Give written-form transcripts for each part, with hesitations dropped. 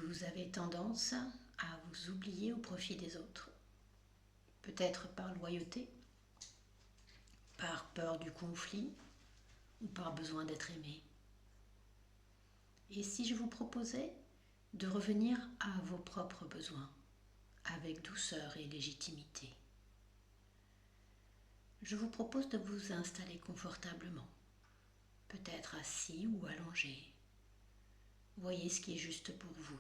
Vous avez tendance à vous oublier au profit des autres, peut-être par loyauté, par peur du conflit ou par besoin d'être aimé. Et si je vous proposais de revenir à vos propres besoins, avec douceur et légitimité? Je vous propose de vous installer confortablement, peut-être assis ou allongé. Voyez ce qui est juste pour vous,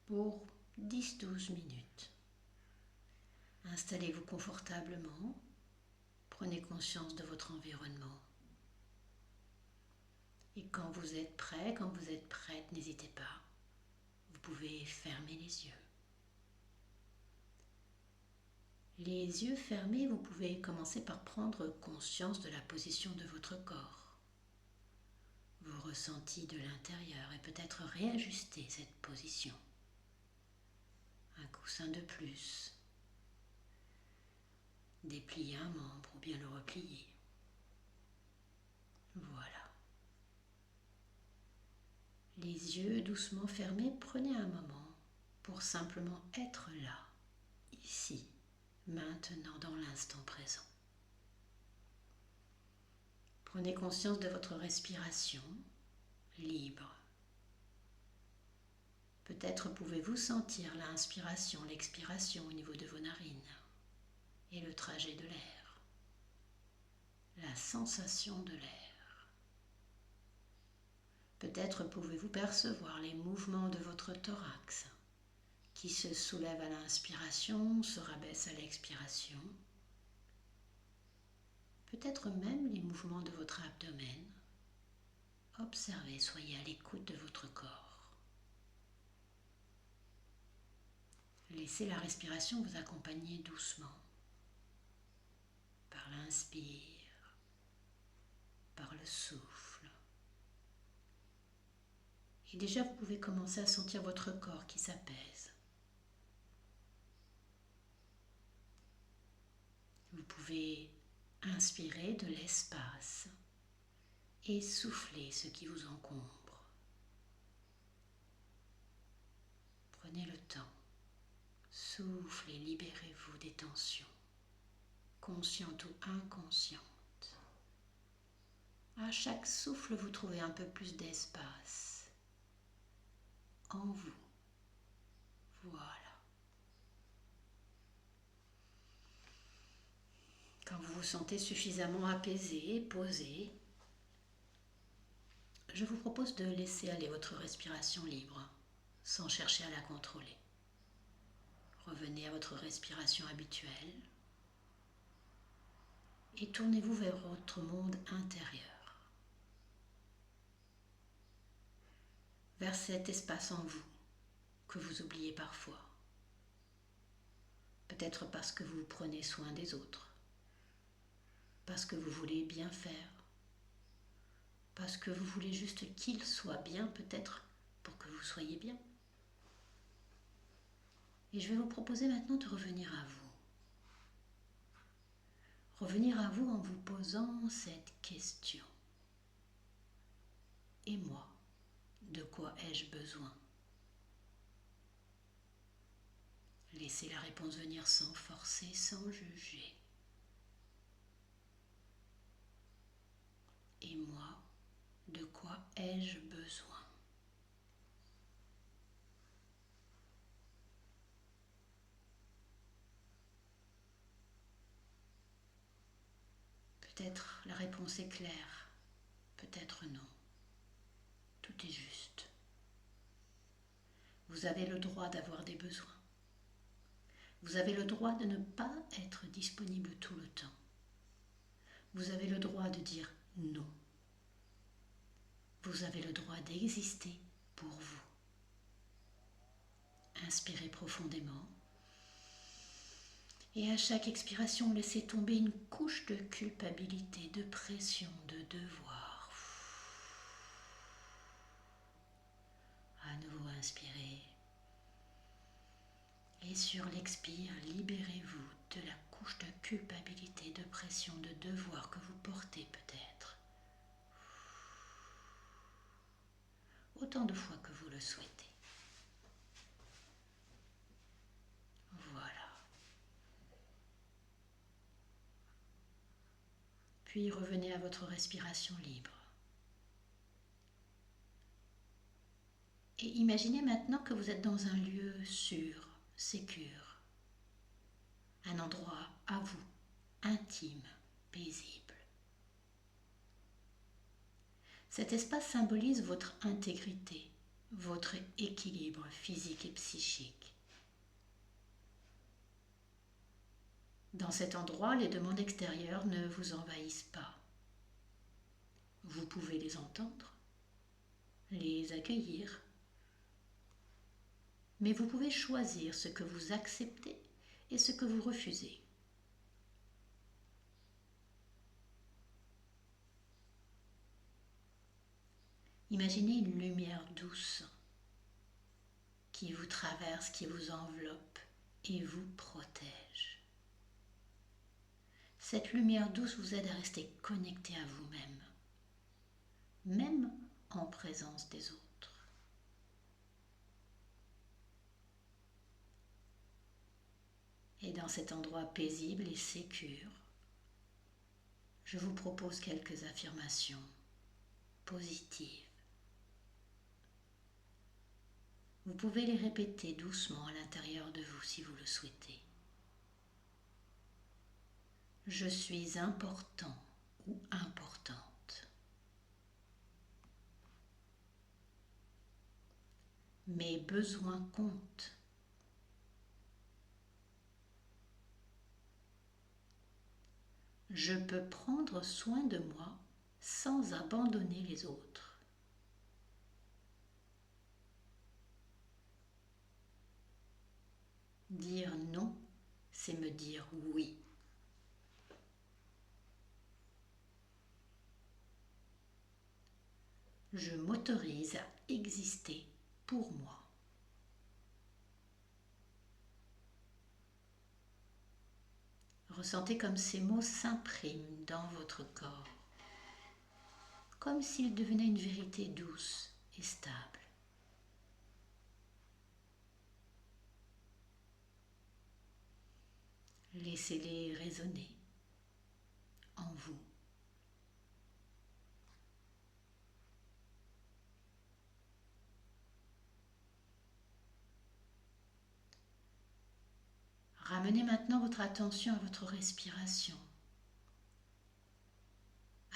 pour 10-12 minutes. Installez-vous confortablement, prenez conscience de votre environnement. Et quand vous êtes prêt, quand vous êtes prête, n'hésitez pas. Vous pouvez fermer les yeux. Les yeux fermés, vous pouvez commencer par prendre conscience de la position de votre corps, vos ressentis de l'intérieur, et peut-être réajuster cette position. Un coussin de plus, déplier un membre ou bien le replier. Voilà. Les yeux doucement fermés, prenez un moment pour simplement être là, ici, maintenant, dans l'instant présent. Prenez conscience de votre respiration libre. Peut-être pouvez-vous sentir l'inspiration, l'expiration au niveau de vos narines et le trajet de l'air, la sensation de l'air. Peut-être pouvez-vous percevoir les mouvements de votre thorax qui se soulève à l'inspiration, se rabaisse à l'expiration. Peut-être même les mouvements de votre abdomen. Observez, soyez à l'écoute de votre corps. Laissez la respiration vous accompagner doucement par l'inspire, par le souffle. Et déjà, vous pouvez commencer à sentir votre corps qui s'apaise. Vous pouvez inspirer de l'espace et souffler ce qui vous encombre. Prenez le temps. Soufflez, libérez-vous des tensions, conscientes ou inconscientes. À chaque souffle, vous trouvez un peu plus d'espace en vous. Voilà. Quand vous vous sentez suffisamment apaisé, posé, je vous propose de laisser aller votre respiration libre, sans chercher à la contrôler. Revenez à votre respiration habituelle et tournez-vous vers votre monde intérieur, vers cet espace en vous que vous oubliez parfois. Peut-être parce que vous prenez soin des autres, parce que vous voulez bien faire, parce que vous voulez juste qu'ils soient bien, peut-être pour que vous soyez bien. Et je vais vous proposer maintenant de revenir à vous. Revenir à vous en vous posant cette question. Et moi, de quoi ai-je besoin? Laissez la réponse venir sans forcer, sans juger. Et moi, de quoi ai-je besoin? Peut-être la réponse est claire, peut-être non. Tout est juste. Vous avez le droit d'avoir des besoins. Vous avez le droit de ne pas être disponible tout le temps. Vous avez le droit de dire non. Vous avez le droit d'exister pour vous. Inspirez profondément. Et à chaque expiration, laissez tomber une couche de culpabilité, de pression, de devoir. À nouveau, inspirez. Et sur l'expire, libérez-vous de la couche de culpabilité, de pression, de devoir que vous portez peut-être. Autant de fois que vous le souhaitez. Puis revenez à votre respiration libre. Et imaginez maintenant que vous êtes dans un lieu sûr, sécure, un endroit à vous, intime, paisible. Cet espace symbolise votre intégrité, votre équilibre physique et psychique. Dans cet endroit, les demandes extérieures ne vous envahissent pas. Vous pouvez les entendre, les accueillir, mais vous pouvez choisir ce que vous acceptez et ce que vous refusez. Imaginez une lumière douce qui vous traverse, qui vous enveloppe et vous protège. Cette lumière douce vous aide à rester connecté à vous-même, même en présence des autres. Et dans cet endroit paisible et sécure, je vous propose quelques affirmations positives. Vous pouvez les répéter doucement à l'intérieur de vous si vous le souhaitez. Je suis important ou importante. Mes besoins comptent. Je peux prendre soin de moi sans abandonner les autres. Dire non, c'est me dire oui. Je m'autorise à exister pour moi. Ressentez comme ces mots s'impriment dans votre corps, comme s'ils devenaient une vérité douce et stable. Laissez-les résonner en vous. Ramenez maintenant votre attention à votre respiration,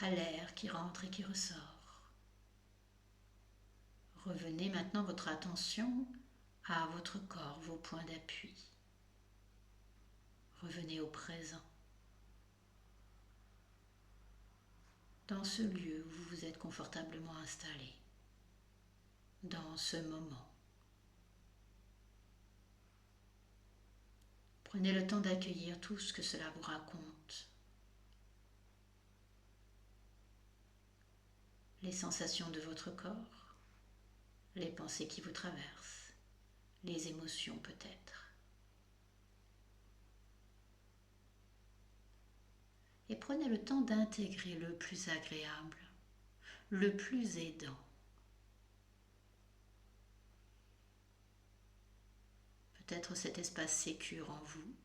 à l'air qui rentre et qui ressort. Revenez maintenant votre attention à votre corps, vos points d'appui. Revenez au présent. Dans ce lieu où vous vous êtes confortablement installé, dans ce moment. Prenez le temps d'accueillir tout ce que cela vous raconte. Les sensations de votre corps, les pensées qui vous traversent, les émotions peut-être. Et prenez le temps d'intégrer le plus agréable, le plus aidant. Peut-être cet espace sécure en vous,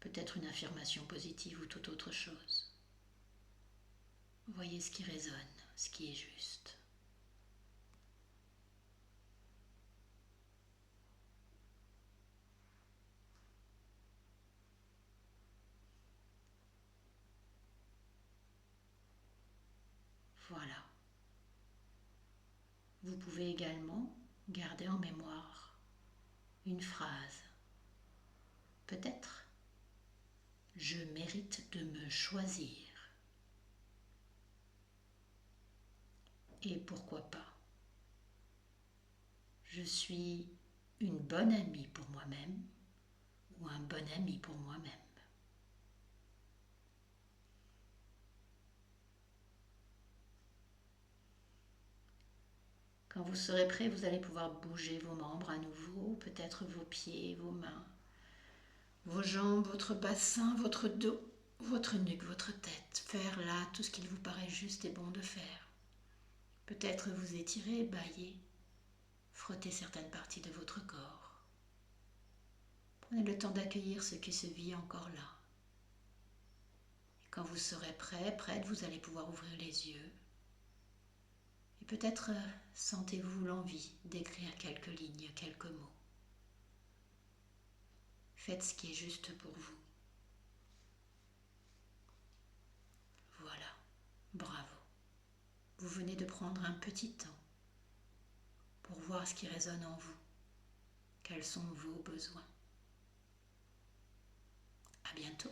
peut-être une affirmation positive ou toute autre chose. Voyez ce qui résonne, ce qui est juste. Voilà. Vous pouvez également garder en mémoire une phrase. Peut-être « Je mérite de me choisir ». Et pourquoi pas « Je suis une bonne amie pour moi-même » ou un bon ami pour moi-même. Quand vous serez prêt, vous allez pouvoir bouger vos membres à nouveau, peut-être vos pieds, vos mains, vos jambes, votre bassin, votre dos, votre nuque, votre tête. Faire là tout ce qu'il vous paraît juste et bon de faire. Peut-être vous étirer, bâiller, frotter certaines parties de votre corps. Prenez le temps d'accueillir ce qui se vit encore là. Quand vous serez prêt, prête, vous allez pouvoir ouvrir les yeux. Et peut-être sentez-vous l'envie d'écrire quelques lignes, quelques mots. Faites ce qui est juste pour vous. Voilà, bravo. Vous venez de prendre un petit temps pour voir ce qui résonne en vous. Quels sont vos besoins? À bientôt.